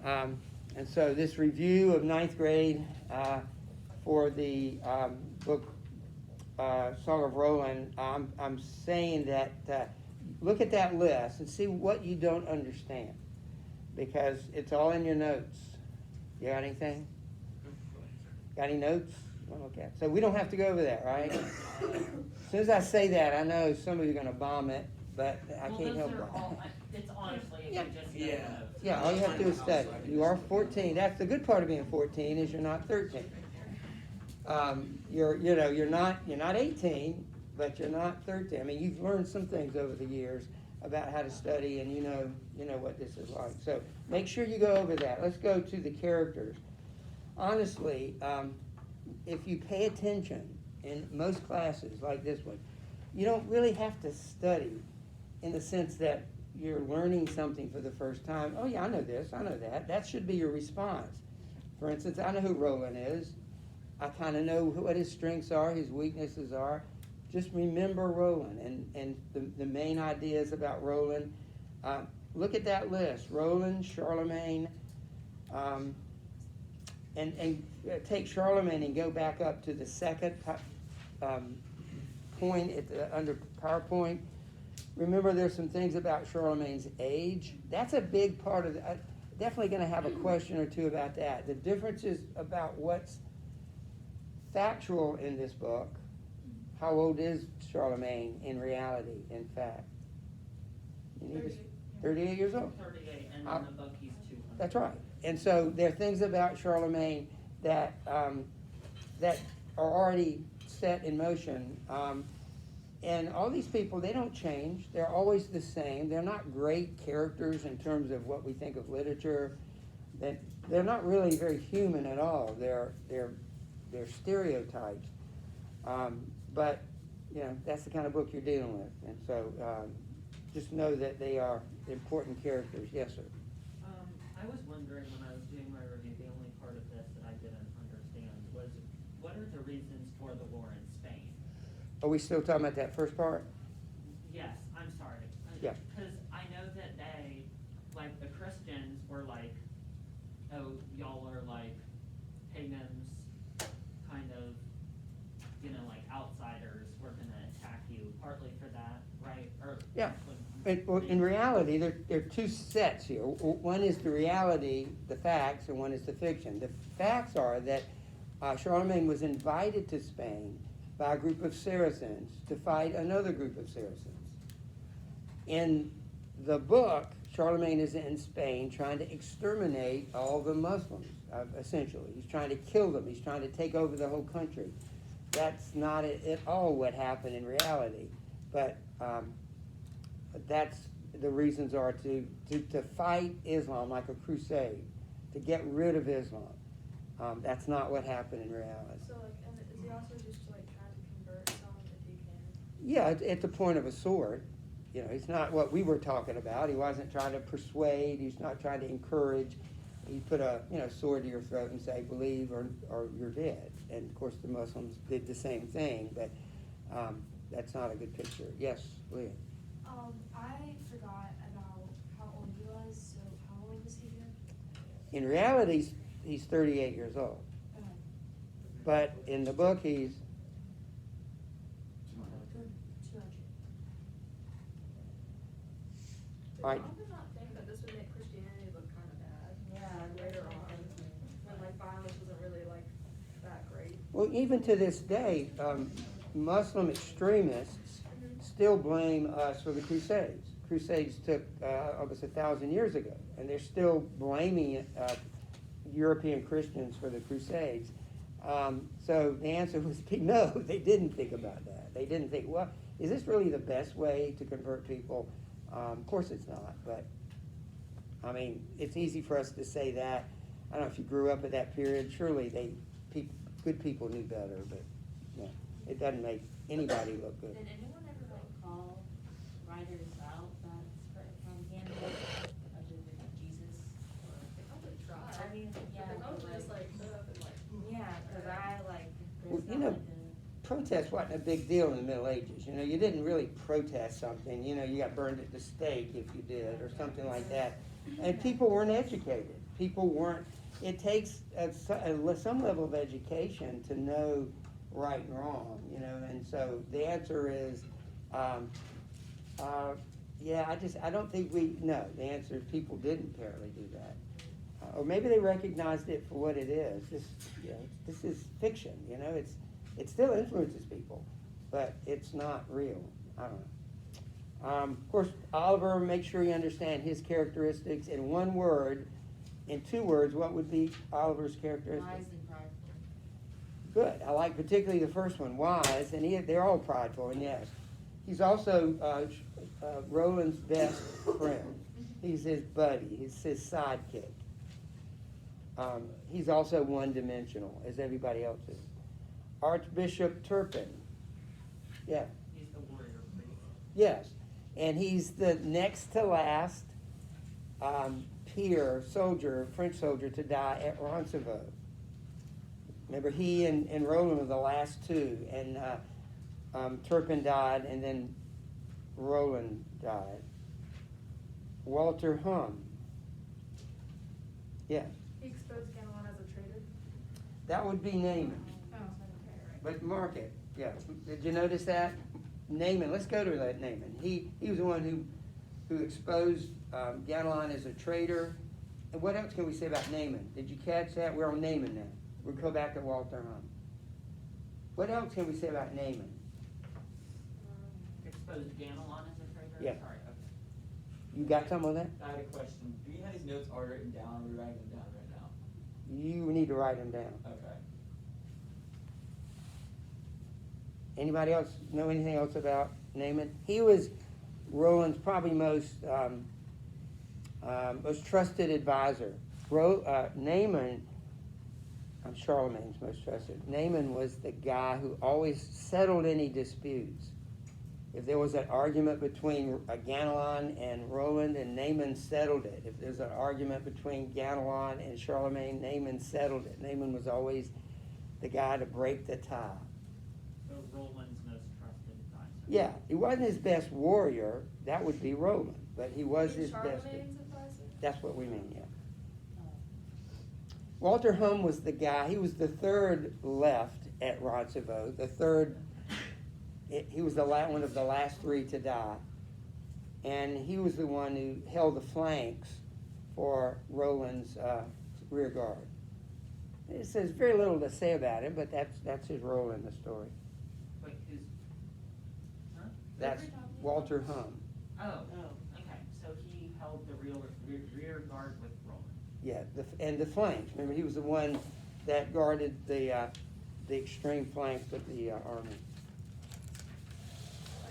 And so this review of ninth grade for the book Song of Roland, I'm saying that look at that list and see what you don't understand, because it's all in your notes. You got anything? Got any notes? Okay. So we don't have to go over that, right? As soon as I say that, I know some of you are going to bomb it, but I can't help it. It's honestly, if Yeah. you just Yeah, all you have to do is study. You are 14. That's the good part of being 14 is you're not 13. You're not 18, but you're not 13. I mean, you've learned some things over the years about how to study, and you know what this is like. So make sure you go over that. Let's go to the characters. Honestly, if you pay attention in most classes like this one, you don't really have to study in the sense that you're learning something for the first time. Oh yeah, I know this, I know that. That should be your response. For instance, I know who Roland is. I kind of know what his strengths are, his weaknesses are. Just remember Roland and the main ideas about Roland. Look at that list: Roland, Charlemagne, and take Charlemagne and go back up to the second point under PowerPoint. Remember, there's some things about Charlemagne's age. That's a big part of it. Definitely going to have a question or two about that. The differences about what's factual in this book. How old is Charlemagne in reality, in fact? 38 years old. 38, and in the book he's 200. That's right. And so there are things about Charlemagne that that are already set in motion. And all these people, they don't change. They're always the same. They're not great characters in terms of what we think of literature. They're not really very human at all. They're stereotypes. But that's the kind of book you're dealing with. And so just know that they are important characters. Yes, sir. I was wondering when I was doing my review, the only part of this that I didn't understand was, what are the reasons for the war in Spain? Are we still talking about that first part? Yes, I'm sorry. Yeah. Because I know that they, like the Christians were like, oh, y'all are like pagans, kind of, like outsiders. We're going to attack you, partly for that, right? Or Yeah. Well, in reality, there are two sets here. One is the reality, the facts, and one is the fiction. The facts are that Charlemagne was invited to Spain by a group of Saracens to fight another group of Saracens. In the book, Charlemagne is in Spain trying to exterminate all the Muslims, essentially. He's trying to kill them. He's trying to take over the whole country. That's not at all what happened in reality. But that's the reasons are to fight Islam like a crusade, to get rid of Islam. That's not what happened in reality. So, and is he also just trying to convert some if he can? Yeah, at the point of a sword. He's not what we were talking about. He wasn't trying to persuade. He's not trying to encourage. He put a sword to your throat and say, believe or you're dead. And of course the Muslims did the same thing, but that's not a good picture. Yes, Leah. I forgot about how old he was, so how old was he here? In reality, he's 38 years old. But in the book, he's 200. All right. I would not think that this would make Christianity look kind of bad. Yeah, later on, when violence wasn't really that great. Well, even to this day, Muslim extremists still blame us for the Crusades. Crusades took almost 1,000 years ago, and they're still blaming European Christians for the Crusades. So the answer was no, they didn't think about that. They didn't think, well, is this really the best way to convert people? Of course it's not, but I mean, it's easy for us to say that. I don't know if you grew up at that period. Surely good people knew better, but it doesn't make anybody look good. Did anyone ever call writers out that spread from him other than Jesus? They probably tried. I mean, yeah, They probably just yeah, because I Well, there's not protest wasn't a big deal in the Middle Ages. You didn't really protest something. You got burned at the stake if you did or something like that. And people weren't educated. people weren't, it takes some level of education to know right and wrong, you know, and so the answer is, yeah, I don't think no, the answer is people didn't apparently do that. Or maybe they recognized it for what it is. This is fiction, you know, it still influences people, but it's not real. I don't know. Of course, Oliver, make sure you understand his characteristics in one word. In 2 words, what would be Oliver's characteristics? Wise and prideful. Good. I like particularly the first one, wise, and they're all prideful, and yes. He's also Roland's best friend. He's his buddy. He's his sidekick. He's also one-dimensional, as everybody else is. Archbishop Turpin. Yeah. He's the warrior priest. Yes. And he's the next to last French soldier to die at Roncevaux. Remember, he and Roland were the last 2, and Turpin died, and then Roland died. Walter Hum. Yeah. He exposed Ganelon as a traitor. That would be Naaman. Oh, okay, right. But mark it. Yeah. Did you notice that? Naaman. Let's go to that Naaman. He was the one who exposed Ganelon as a traitor. And what else can we say about Naaman? Did you catch that? We're on Naaman now. We'll go back to Walter Hum. What else can we say about Naaman? Exposed Ganelon as a traitor? Yeah. Sorry, okay. You got some on that? I had a question. Do you have these notes all written down? Or are we writing them down right now? You need to write them down. Okay. Anybody else know anything else about Naaman? He was Roland's probably most trusted advisor. Naaman, Charlemagne's most trusted. Naaman was the guy who always settled any disputes. If there was an argument between Ganelon and Roland, and Naaman settled it. If there's an argument between Ganelon and Charlemagne, Naaman settled it. Naaman was always the guy to break the tie. So Roland's most trusted advisor. Yeah, he wasn't his best warrior. That would be Roland, but he was You mean his best. Charlemagne's advisor? That's what we mean, yeah. Walter Hum was the guy. He was the 3rd left at Roncevaux. He was one of the last 3 to die, and he was the one who held the flanks for Roland's rear guard. It says very little to say about him, but that's his role in the story. Wait, who's? Huh? That's Walter Hum. Oh, okay. So he held the rear guard with Roland. Yeah, and the flanks. Remember, he was the one that guarded the extreme flanks of the army.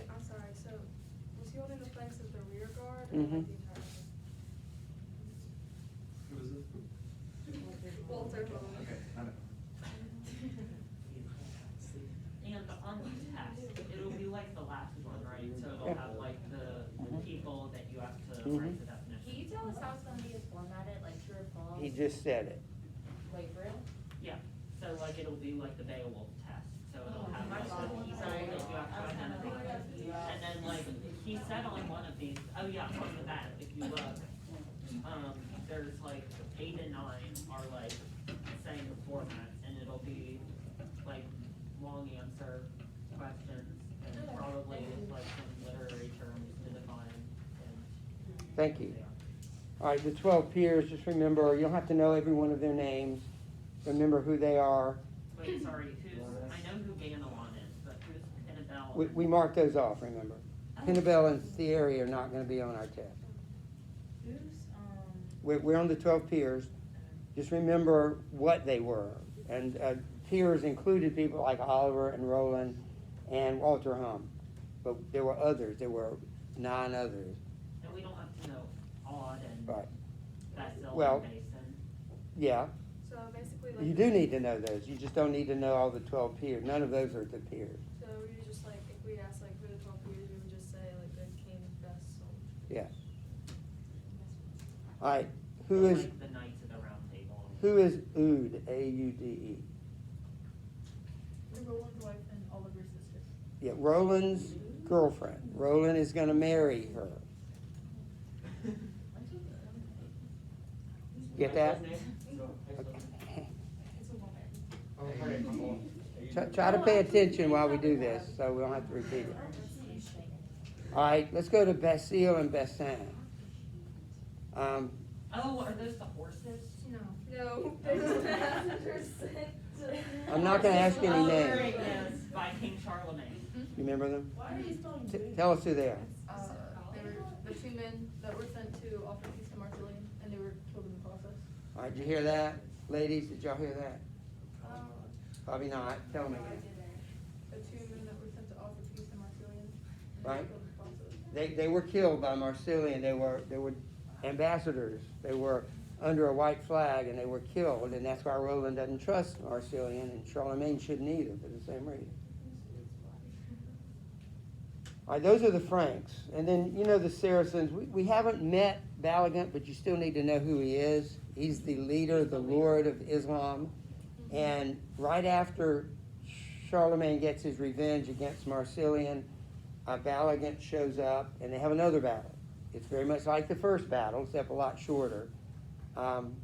I'm sorry, so was he holding the flanks as the rear guard or Mhm. like the entire? Who was it? Walter Home. Okay, I know. And on the test, it'll be like the last one, right? So it'll Yeah. have like the people that you have to Mhm. write the definition. Can you tell us how it's gonna be formatted, like true or false? He just said it. Wait, for real? Yeah, so like it'll be like the Beowulf test, so it'll have my like God, the people sorry. that you have I was to kinda identify. thinking- And then like, he said on one of these, oh yeah, on the back, if you look, there's like 8 and 9 are like saying the format, and it'll be like long answer questions, and probably like some literary terms to define and. Thank you. All right, the 12 peers, just remember, you don't have to know every one of their names. Remember who they are. Wait, sorry, I know who Ganelon is, but who's Pinnabel? We marked those off, remember. Pinnabel and Thierry are not going to be on our test. Who's, We're on the 12 peers. Just remember what they were. And peers included people like Oliver and Roland and Walter Hum. But there were others. There were 9 others. And we don't have to know Odd and Right. Basil Well, and Mason. Yeah, So basically like. you do need to know those. You just don't need to know all the 12 peers. None of those are the peers. So we just like, if we ask like who the 12 peers, we would just say like good king, best soldier. Yeah. All right. Who is Like the Knights of the Round Table. Oud? A-U-D-E. Roland's wife and Oliver's sister. Yeah, Roland's girlfriend. Roland is going to marry her. Get that? Try to pay attention while we do this, so we don't have to repeat it. All right, let's go to Basil and Bessan. Oh, are those the horses? No, there's messengers sent to. I'm not gonna ask any Oh, names. right, yes, by King Charlemagne. You remember them? Why are you spelling Tell us who they are. They were the two men that were sent to offer peace to Marsilian, and they were killed in the process. All right, did you hear that? Ladies, did y'all hear that? Probably not. Tell them again. The two men that were sent to offer peace to Marsilian, and they Right. were killed in the process. They were killed by Marsilian. They were ambassadors. They were under a white flag and they were killed, and that's why Roland doesn't trust Marsilian, and Charlemagne shouldn't either for the same reason. All right, those are the Franks. And then, you know, the Saracens. We haven't met Balagant, but you still need to know who he is. He's the leader, the Lord of Islam. And right after Charlemagne gets his revenge against Marsilian, Balagant shows up, and they have another battle. It's very much like the first battle, except a lot shorter. And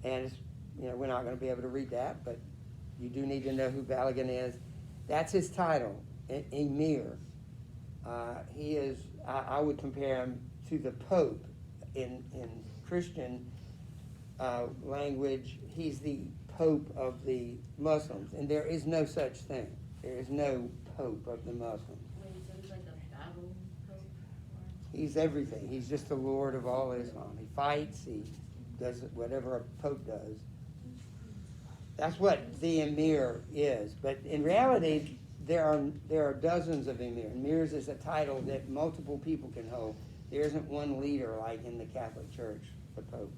it's, you know, we're not going to be able to read that, but you do need to know who Balagant is. That's his title, Emir. He is, I would compare him to the Pope in Christian language. He's the Pope of the Muslims, and there is no such thing. There is no Pope of the Muslims. Wait, so he's like a battle pope? He's everything. He's just the Lord of all Islam. He fights, he does whatever a Pope does. That's what the Emir is. But in reality, there are dozens of Emirs is a title that multiple people can hold. There isn't one leader like in the Catholic Church, the Pope.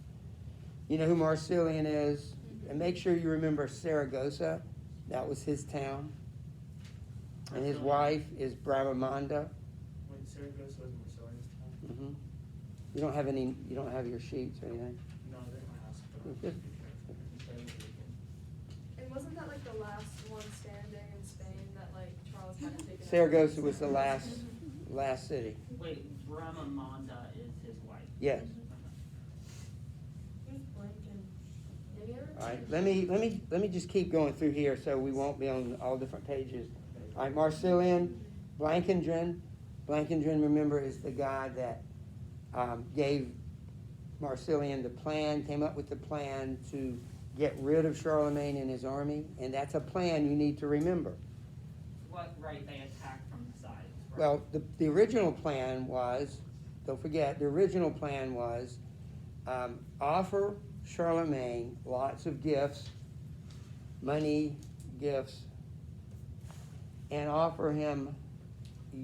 You know who Marsilian is? And make sure you remember Saragossa. That was his town. And his wife is Bramamanda. When Saragossa was Marsilian's town? Mm-hmm. You don't have your sheets or anything? No, they're in my house. Good. And wasn't that like the last one standing in Spain that like Charles had to take? Saragossa was the last city. Wait, Bramamanda is his wife. Yes. Who's blanking? All right. Let me just keep going through here so we won't be on all different pages. All right. Marsilian, Blancandrin. Blancandrin, remember, is the guy that gave Marsilian the plan, came up with the plan to get rid of Charlemagne and his army, and that's a plan you need to remember. What, right, they attacked from the sides. Right? Well, the original plan was, don't forget, the original plan was offer Charlemagne lots of gifts, money, gifts, and offer him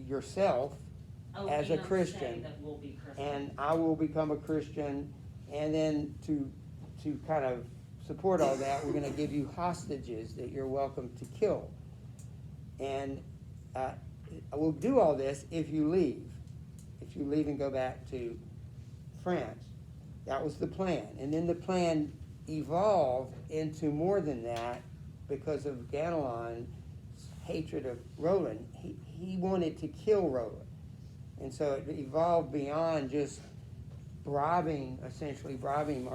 yourself as a and say Christian, that we'll be Christian. and I will become a Christian, and then to kind of support all that, we're going to give you hostages that you're welcome to kill. And I will do all this if you leave. If you leave and go back to France. That was the plan. And then the plan evolved into more than that because of Ganelon's hatred of Roland. He wanted to kill Roland. And so it evolved beyond just essentially bribing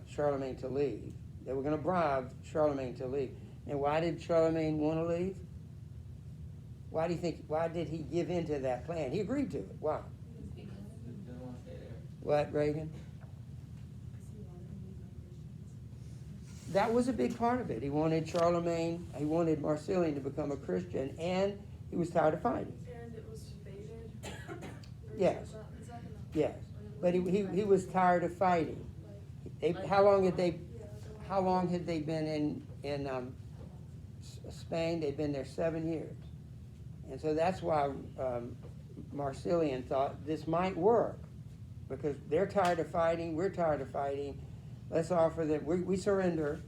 Charlemagne to leave. They were going to bribe Charlemagne to leave. And why did Charlemagne want to leave? Why did he give in to that plan? He agreed to it. Why? Didn't want to stay there. What, Reagan? That was a big part of it. He wanted Marsilian to become a Christian, and he was tired of fighting. And it was faded. Yes. Is that enough? Yes. But he was tired of fighting. How long had they been in Spain? They'd been there 7 years. And so that's why Marsilian thought this might work, because they're tired of fighting, we're tired of fighting. Let's offer them, we surrender,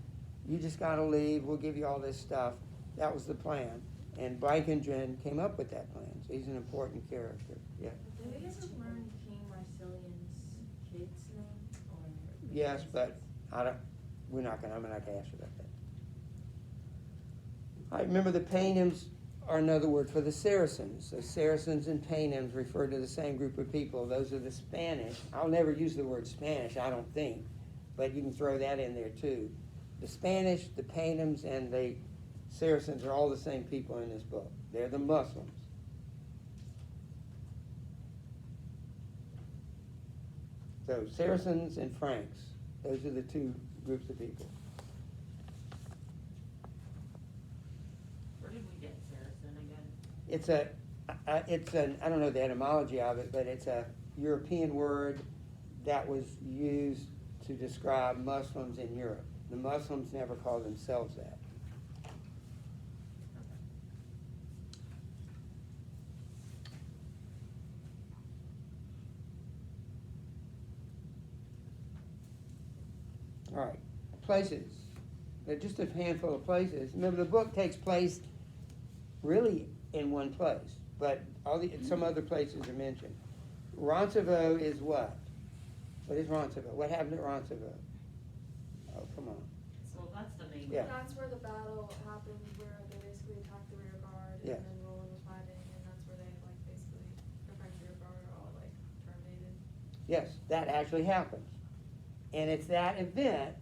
you just got to leave, we'll give you all this stuff. That was the plan. And Blancandrin came up with that plan, so he's an important character. Yeah. Did we ever learn King Marsilian's kid's name? Or Yes, but I'm not going to ask you about that. I remember the Paynims are another word for the Saracens. So Saracens and Paynims refer to the same group of people. Those are the Spanish. I'll never use the word Spanish, I don't think. but you can throw that in there too. The Spanish, the Paynims, and the Saracens are all the same people in this book. They're the Muslims. So Saracens and Franks, those are the two groups of people. Where did we get Saracen again? It's an, I don't know the etymology of it, but it's a European word that was used to describe Muslims in Europe. The Muslims never called themselves that. All right, places. There are just a handful of places. Remember, the book takes place really in one place, but some other places are mentioned. Roncevaux is what? What is Roncevaux? What happened at Roncevaux? Oh, come on. So that's the main. Yeah. That's where the battle happened, where they basically attacked the rear guard, Yeah. and then Roland was fighting, and that's where they like basically the French rear guard are all like terminated. Yes, that actually happens. And it's that event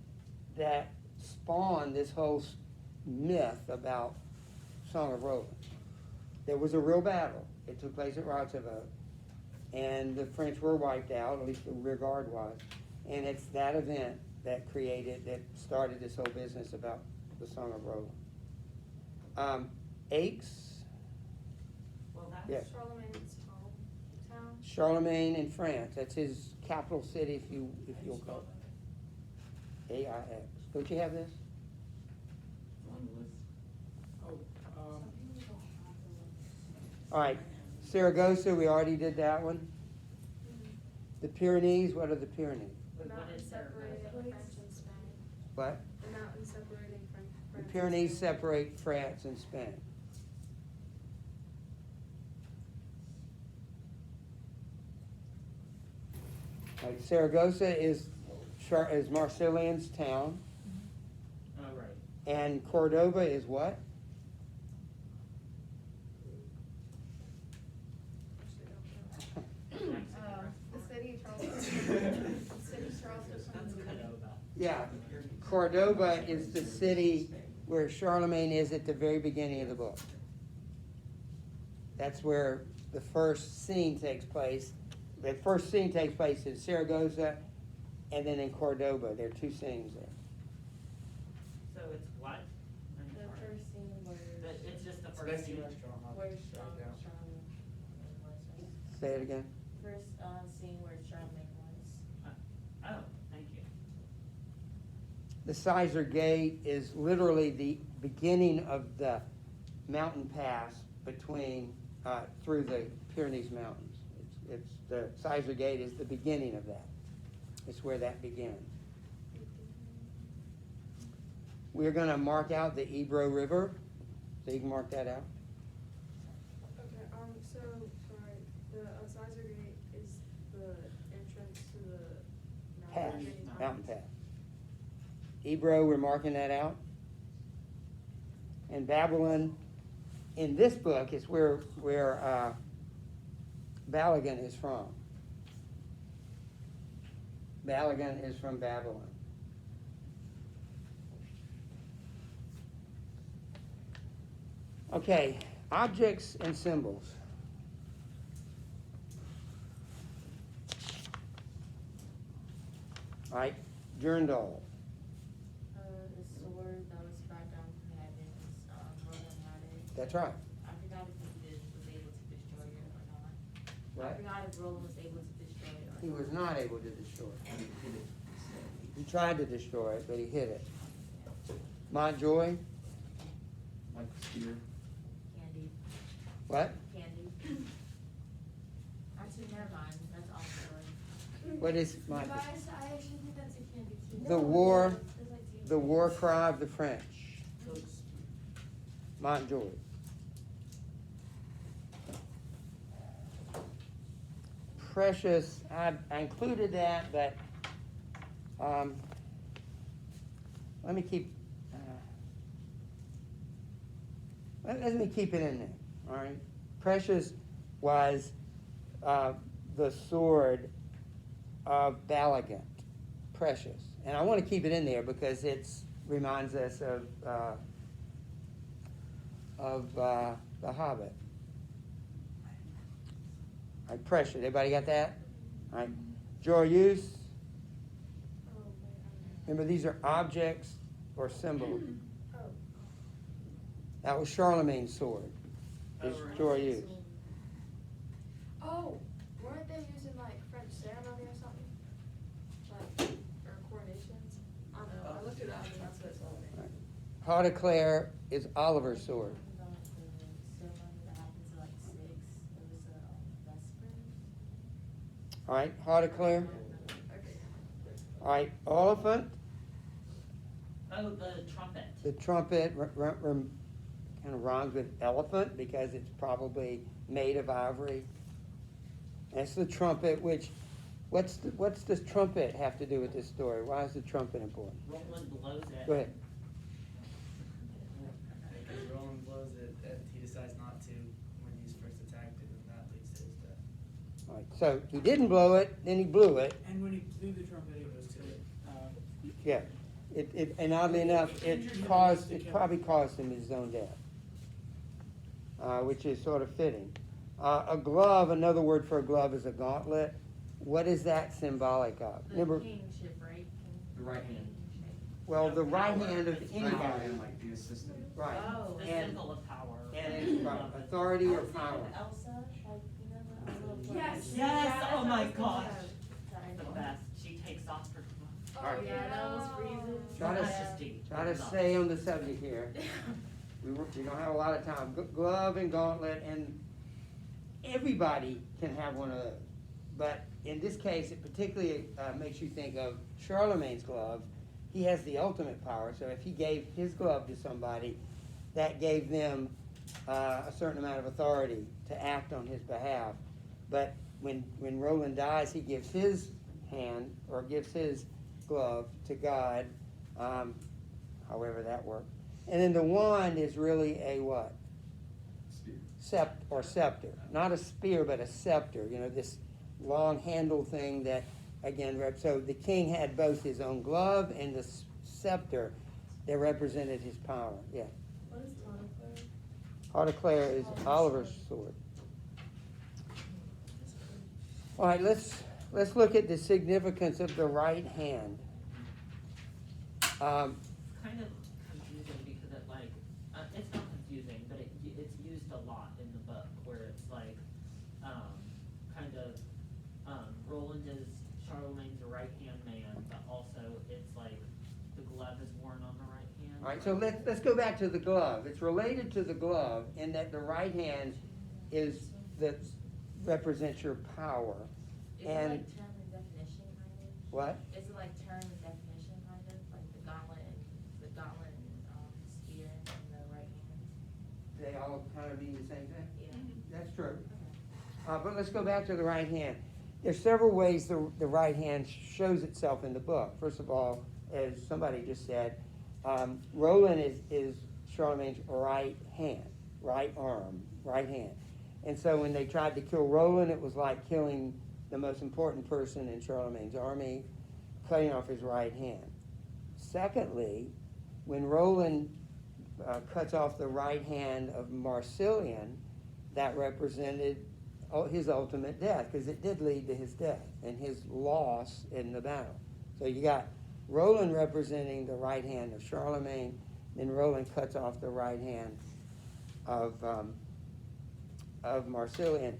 that spawned this whole myth about Song of Roland. There was a real battle. It took place at Roncevaux, and the French were wiped out, at least the rear guard was. And it's that event that started this whole business about the Song of Roland. Aix, Well, that's. yes. Charlemagne's hometown. Charlemagne in France. That's his capital city, if you'll call it. AIX. Don't you have this? It's on the list. All right. Saragossa, we already did that one. Mm-hmm. The Pyrenees, what are the Pyrenees? What Mountains is separating Saragossa? France and Spain. What? The mountains separating France. The and Pyrenees Spain. separate France and Spain. All right, Saragossa is Marcelian's town, Oh, right. and Cordoba is what? Actually don't know. The city Charleston. The city Charleston. That's Cordova. Yeah, Cordoba is the city where Charlemagne is at the very beginning of the book. That's where the first scene takes place. The first scene takes place in Saragossa and then in Cordoba. There are two scenes there. So it's what? I'm The sorry. first scene where, It's just the It's first Mexican scene. restaurant. where Yeah. Charlemagne was. Say it again. First, scene where Charlemagne was. Oh, thank you. The Sizer Gate is literally the beginning of the mountain pass between, through the Pyrenees Mountains. It's the Sizer Gate is the beginning of that. It's where that began. We're going to mark out the Ebro River, so you can mark that out. Okay, so, sorry, the Sizer Gate is the entrance to the Pass, mountain. many times. mountain pass. Ebro, we're marking that out. And Babylon, in this book, is where Balagan is from. Balagan is from Babylon. Okay, objects and symbols. All right, Journdal. The sword that was brought down from heaven, Roland had it. That's right. I forgot if he was able to destroy it or not. I What? forgot if Roland was able to destroy it or He not. was not able to destroy it. He tried to destroy it, but he hid it. Montjoy, Like spear. Candy. what? Candy. Actually, never mind. That's all story. What is Mont- Guys, I actually think that's a candy too. The war, There's like two the war things. cry of the French. Montjoy. Precious, I included that, but let me keep let me keep it in there. All right. Precious was the sword of Balagan. precious. And I want to keep it in there because it reminds us of The Hobbit. All right, precious. Everybody got that? All right. Joyeuse. Oh, wait, Remember, these are objects or symbols. Oh. That was Charlemagne's sword. Oh, It's really? Joyeuse. Oh, weren't they using like French ceremony or something? Like, or coronations? I don't know, I looked it up and that's what it told me. Right. Heart of Clare is Oliver's sword. About the ceremony that happens at like 6, it was Vespers. All right, Heart of Clare. Okay. All right, Oliphant, Oh, the trumpet. the trumpet kind of rhymes with elephant because it's probably made of ivory. That's the trumpet, which, what's the trumpet have to do with this story? Why is the trumpet important? Roland blows it. Go ahead. Because Roland blows it, and he decides not to when he's first attacked it, and that leads to his death. All right, so he didn't blow it, then he blew it. And when he blew the trumpet, it was to Yeah. And oddly enough, it probably caused him his own death, which is sort of fitting. A glove, another word for a glove is a gauntlet. What is that symbolic of? The Remember, kingship, right? The right hand. well, the right hand of It's anybody. like the assistant. Right. Oh. The And, symbol of power. and it's right, authority or power. Elsa, like, you know, the little Yes. flag? Yes, oh my that's gosh. Sorry. The best. She takes off her Oh, Alright. yeah, that was freezing. Try to- majesty. Try to stay on the subject here. We don't have a lot of time. Glove and gauntlet, and everybody can have one of those. But in this case, it particularly makes you think of Charlemagne's glove. He has the ultimate power, so if he gave his glove to somebody, that gave them a certain amount of authority to act on his behalf. But when Roland dies, he gives his hand, or gives his glove to God, however that worked. And then the wand is really a what? Scepter. Not a spear, but a scepter. You know, this long handle thing that, again, so the king had both his own glove and the scepter that represented his power. Yeah. What is Tonic? Heart of Clare is Oliver's sword. All right, let's look at the significance of the right hand. It's kind of confusing because it's not confusing, but it's used a lot in the book where it's like, kind of, Roland is Charlemagne's right-hand man, but also it's like the glove is worn on the right hand. All right, so let's go back to the glove. It's related to the glove in that the right hand is that represents your power. Is And- it like term and definition kind of? What? Is it like term and definition kind of, like the gauntlet and spear and the right hand? They all kind of mean the same thing? Yeah. That's true. Okay. But let's go back to the right hand. There's several ways the right hand shows itself in the book. First of all, as somebody just said, Roland is Charlemagne's right hand, right arm, right hand. And so when they tried to kill Roland, it was like killing the most important person in Charlemagne's army, cutting off his right hand. Secondly, when Roland cuts off the right hand of Marsilian, that represented his ultimate death, because it did lead to his death and his loss in the battle. So you got Roland representing the right hand of Charlemagne, then Roland cuts off the right hand of Marsilian.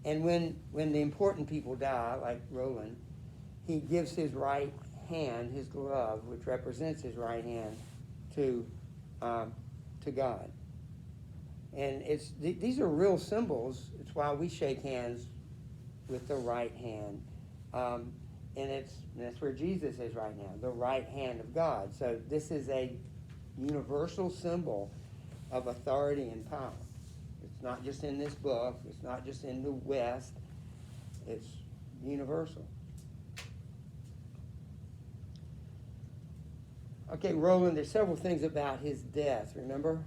And when the important people die, like Roland, he gives his right hand, his glove, which represents his right hand, to God. And these are real symbols. It's why we shake hands with the right hand. And that's where Jesus is right now, the right hand of God. So this is a universal symbol of authority and power. It's not just in this book. It's not just in the West. It's universal. Okay, Roland, there's several things about his death, remember?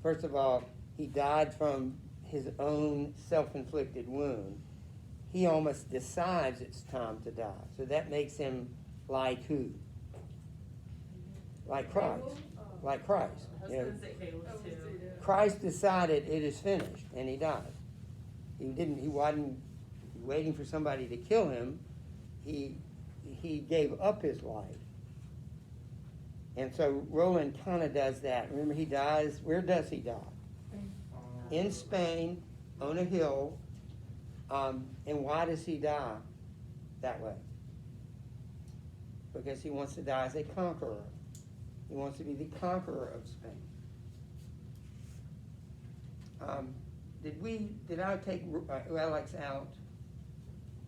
First of all, he died from his own self-inflicted wound. He almost decides it's time to die. So that makes him like who? Like Christ. Like Christ. I was You know, gonna say Caleb Oh, too. yeah. Christ decided it is finished, and he died. He wasn't waiting for somebody to kill him. He gave up his life. And so Roland kind of does that. Remember, he dies, where does he die? In Spain, on a hill. And why does he die that way? Because he wants to die as a conqueror. He wants to be the conqueror of Spain. Did I take relics out?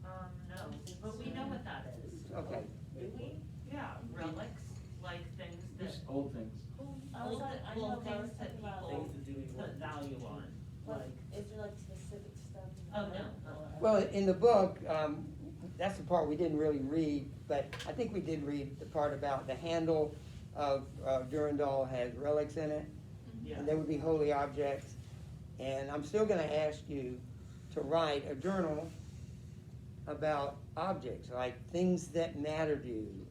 No, but we know what that is. Okay. Do we? Yeah, relics, like things that, Just old things. I was like, I know, old but I was things that thinking about, people Things that do we put want. value on, like, is there like specific stuff? in Oh, the no. book, or- Well, in the book, that's the part we didn't really read, but I think we did read the part about the handle of Durandal has relics in it, yeah. and they would be holy objects. And I'm still gonna ask you to write a journal about objects, like things that matter to you.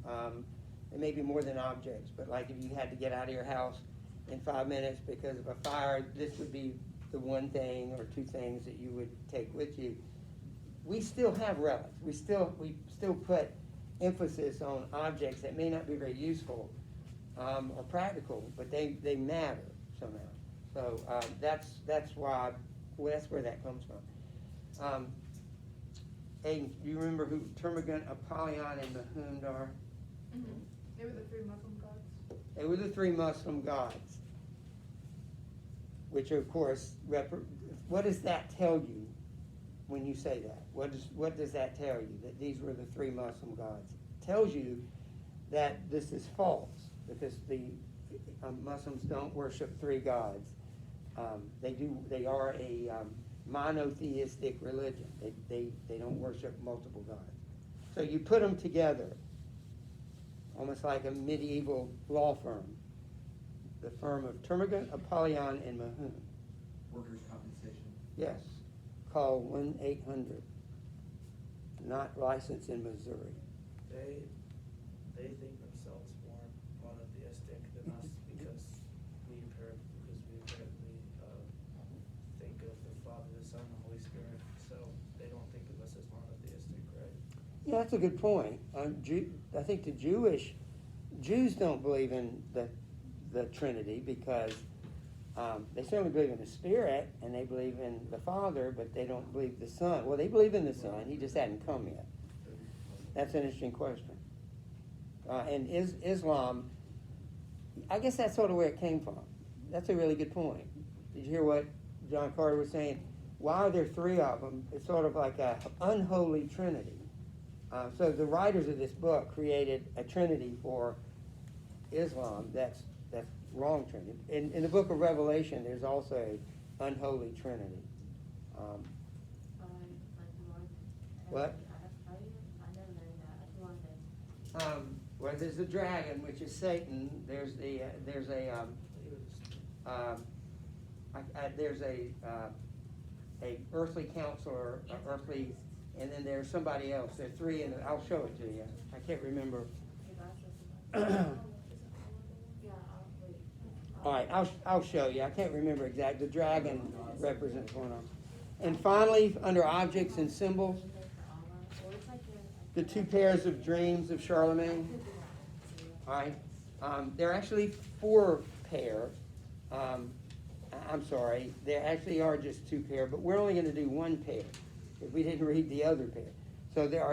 It may be more than objects, but like if you had to get out of your house in 5 minutes because of a fire, this would be the one thing or two things that you would take with you. We still have relics. We still put emphasis on objects that may not be very useful or practical, but they matter somehow. So that's where that comes from. Aiden, do you remember who Termagant, Apollyon, and Mahund are? Mm-hmm. They were the three Muslim gods. They were the three Muslim gods, which of course, what does that tell you when you say that? What does that tell you, that these were the three Muslim gods? It tells you that this is false, because the Muslims don't worship three gods. They are a monotheistic religion. They don't worship multiple gods. So you put them together, almost like a medieval law firm, the firm of Termagant, Apollyon, and Mahun. Workers' compensation. Yes, call 1-800, not licensed in Missouri. They think themselves more monotheistic than us because we apparently think of the Father, the Son, the Holy Spirit. So they don't think of us as monotheistic, right? Yeah, that's a good point. I think the Jews don't believe in the Trinity because they certainly believe in the Spirit and they believe in the Father, but they don't believe the Son. Well, they believe in the Son. He just hadn't come yet. That's an interesting question. And Islam, I guess that's sort of where it came from. That's a really good point. Did you hear what John Carter was saying? Why are there three of them? It's sort of like an unholy trinity. So the writers of this book created a trinity for Islam that's wrong trinity. In the book of Revelation, there's also an unholy trinity. What? I never learned that. I just wanted to. Well, there's the dragon, which is Satan. There's a earthly counselor, earthly, and then there's somebody else. There are three, and I'll show it to you. I can't remember. All right, I'll show you. I can't remember exactly. The dragon represents one of them. And finally, under objects and symbols, the two pairs of dreams of Charlemagne. All right, there are actually four pair. I'm sorry, there actually are just two pair, but we're only going to do one pair if we didn't read the other pair. So there are